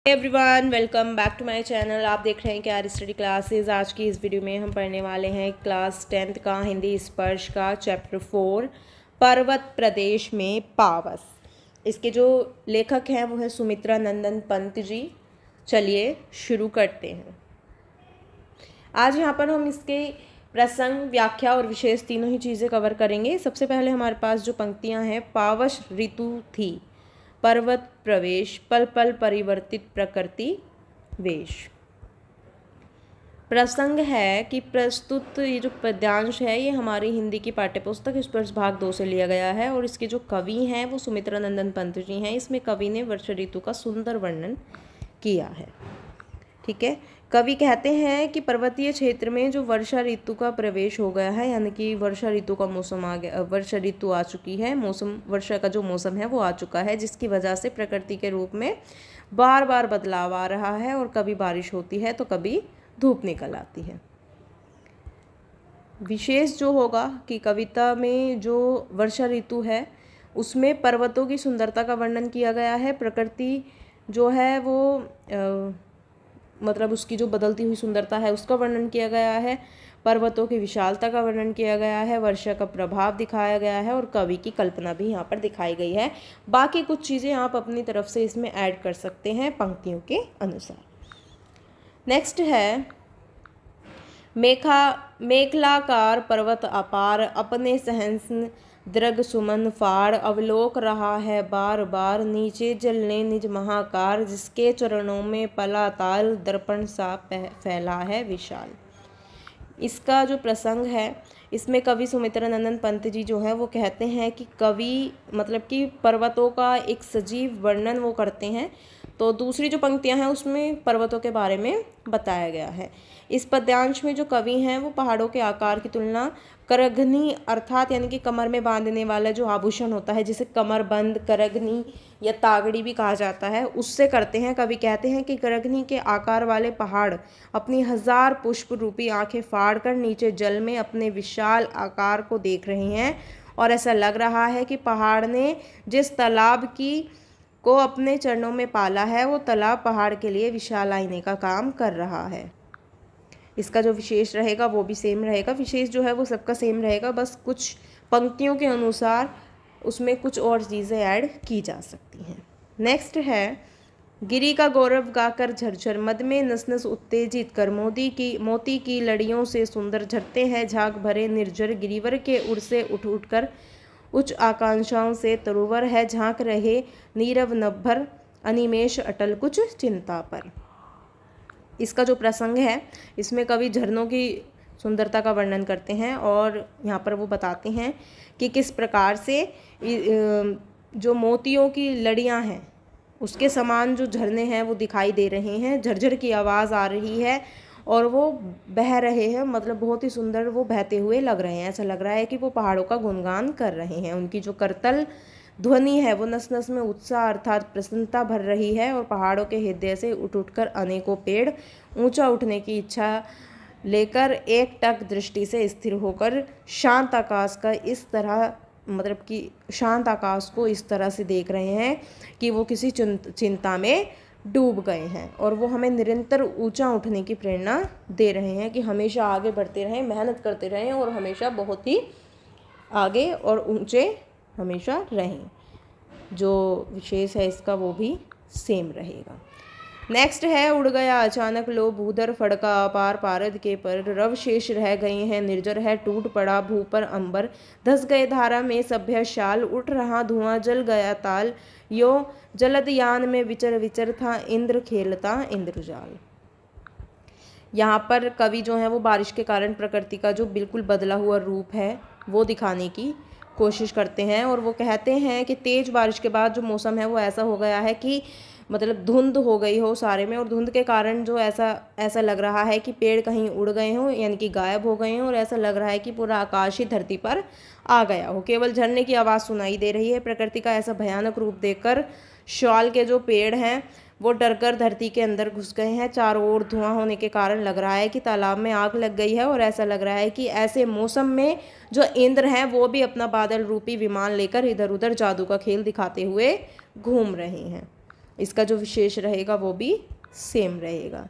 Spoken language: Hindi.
Everyone, welcome back to my channel. आप देख रहे हैं क्या स्टडी क्लासेस। आज की इस वीडियो में हम पढ़ने वाले हैं क्लास 10th का हिंदी स्पर्श का चैप्टर 4 पर्वत प्रदेश में पावस। इसके जो लेखक हैं वो है सुमित्रा नंदन पंत जी। चलिए शुरू करते हैं। आज यहाँ पर हम इसके प्रसंग, व्याख्या और विशेष तीनों ही चीज़ें कवर करेंगे। सबसे पहले हमारे पास जो पंक्तियाँ हैं, पावस ऋतु थी, पर्वत प्रवेश, पल पल परिवर्तित प्रकृति वेश। प्रसंग है कि प्रस्तुत ये जो पद्यांश है ये हमारी हिंदी की पाठ्यपुस्तक स्पर्श भाग 2 से लिया गया है और इसके जो कवि हैं वो सुमित्रा नंदन पंत जी हैं। इसमें कवि ने वर्षा ऋतु का सुंदर वर्णन किया है। ठीक है, कवि कहते हैं कि पर्वतीय क्षेत्र में जो वर्षा ऋतु का प्रवेश हो गया है, यानी कि वर्षा ऋतु का मौसम आ गया, वर्षा ऋतु आ चुकी है, मौसम वर्षा का जो मौसम है वो आ चुका है, जिसकी वजह से प्रकृति के रूप में बार बार बदलाव आ रहा है और कभी बारिश होती है तो कभी धूप निकल आती है। विशेष जो होगा कि कविता में जो वर्षा ऋतु है उसमें पर्वतों की सुंदरता का वर्णन किया गया है। प्रकृति जो है वो मतलब उसकी जो बदलती हुई सुंदरता है उसका वर्णन किया गया है, पर्वतों की विशालता का वर्णन किया गया है, वर्षा का प्रभाव दिखाया गया है और कवि की कल्पना भी यहाँ पर दिखाई गई है। बाकी कुछ चीज़ें आप अपनी तरफ से इसमें ऐड कर सकते हैं पंक्तियों के अनुसार। नेक्स्ट है मेखलाकार पर्वत अपार, अपने सहंस दृग सुमन फाड़, अवलोक रहा है बार बार, नीचे जलने निज महाकार, जिसके चरणों में पला ताल, दर्पण सा फैला है विशाल। इसका जो प्रसंग है इसमें कवि सुमित्रा नंदन पंत जी जो है वो कहते हैं कि कवि मतलब कि पर्वतों का एक सजीव वर्णन वो करते हैं। तो दूसरी जो पंक्तियां हैं उसमें पर्वतों के बारे में बताया गया है। इस पद्यांश में जो कवि हैं वो पहाड़ों के आकार की तुलना करघनी अर्थात यानी कि कमर में बांधने वाला जो आभूषण होता है, जिसे कमरबंद, करघनी या तागड़ी भी कहा जाता है, उससे करते हैं। कवि कहते हैं कि करघनी के आकार वाले पहाड़ अपनी 1000 पुष्प रूपी आंखें फाड़ कर नीचे जल में अपने विशाल आकार को देख रहे हैं और ऐसा लग रहा है कि पहाड़ ने जिस तालाब को अपने चरणों में पाला है वो तालाब पहाड़ के लिए विशाल आईने का काम कर रहा है। इसका जो विशेष रहेगा वो भी सेम रहेगा। विशेष जो है वो सबका सेम रहेगा, बस कुछ पंक्तियों के अनुसार उसमें कुछ और चीज़ें ऐड की जा सकती हैं। नेक्स्ट है गिरी का गौरव गाकर झरझर, मद में नस नस उत्तेजित कर, मोती की लड़ियों से सुंदर झरते हैं झाग भरे निर्जर, गिरिवर के उड़ से उठ उठ कर उच्च आकांक्षाओं से तरुवर है, झांक रहे नीरव नभर, अनिमेष अटल कुछ चिंता पर। इसका जो प्रसंग है इसमें कवि झरनों की सुंदरता का वर्णन करते हैं और यहाँ पर वो बताते हैं कि किस प्रकार से जो मोतियों की लड़ियाँ हैं उसके समान जो झरने हैं वो दिखाई दे रहे हैं, झरझर की आवाज़ आ रही है और वो बह रहे हैं, मतलब बहुत ही सुंदर वो बहते हुए लग रहे हैं। ऐसा लग रहा है कि वो पहाड़ों का गुणगान कर रहे हैं। उनकी जो करतल ध्वनि है वो नस नस में उत्साह अर्थात प्रसन्नता भर रही है और पहाड़ों के हृदय से उठ उठकर अनेकों पेड़ ऊंचा उठने की इच्छा लेकर एक टक दृष्टि से स्थिर होकर शांत आकाश का इस तरह मतलब कि शांत आकाश को इस तरह से देख रहे हैं कि वो किसी चिंता में डूब गए हैं और वो हमें निरंतर ऊंचा उठने की प्रेरणा दे रहे हैं कि हमेशा आगे बढ़ते रहें, मेहनत करते रहें और हमेशा बहुत ही आगे और ऊंचे हमेशा रहें। जो विशेष है इसका वो भी सेम रहेगा। नेक्स्ट है उड़ गया अचानक लो भूधर, फड़का अपार पारद के पर, रव शेष रह गए हैं निर्जर है, टूट पड़ा भू पर अंबर, धस गए धारा में सभ्य शाल, उठ रहा धुआं जल गया ताल, यो जलद यान में विचर विचर था इंद्र खेलता इंद्रजाल। यहाँ पर कवि जो है वो बारिश के कारण प्रकृति का जो बिल्कुल बदला हुआ रूप है वो दिखाने की कोशिश करते हैं और वो कहते हैं कि तेज बारिश के बाद जो मौसम है वो ऐसा हो गया है कि मतलब धुंध हो गई हो सारे में और धुंध के कारण जो ऐसा लग रहा है कि पेड़ कहीं उड़ गए हों यानी कि गायब हो गए हों और ऐसा लग रहा है कि पूरा आकाश ही धरती पर आ गया हो, केवल झरने की आवाज़ सुनाई दे रही है। प्रकृति का ऐसा भयानक रूप देखकर शॉल के जो पेड़ हैं वो डरकर धरती के अंदर घुस गए हैं। चारों ओर धुआं होने के कारण लग रहा है कि तालाब में आग लग गई है और ऐसा लग रहा है कि ऐसे मौसम में जो इंद्र हैं वो भी अपना बादल रूपी विमान लेकर इधर उधर जादू का खेल दिखाते हुए घूम रहे हैं। इसका जो विशेष रहेगा वो भी सेम रहेगा।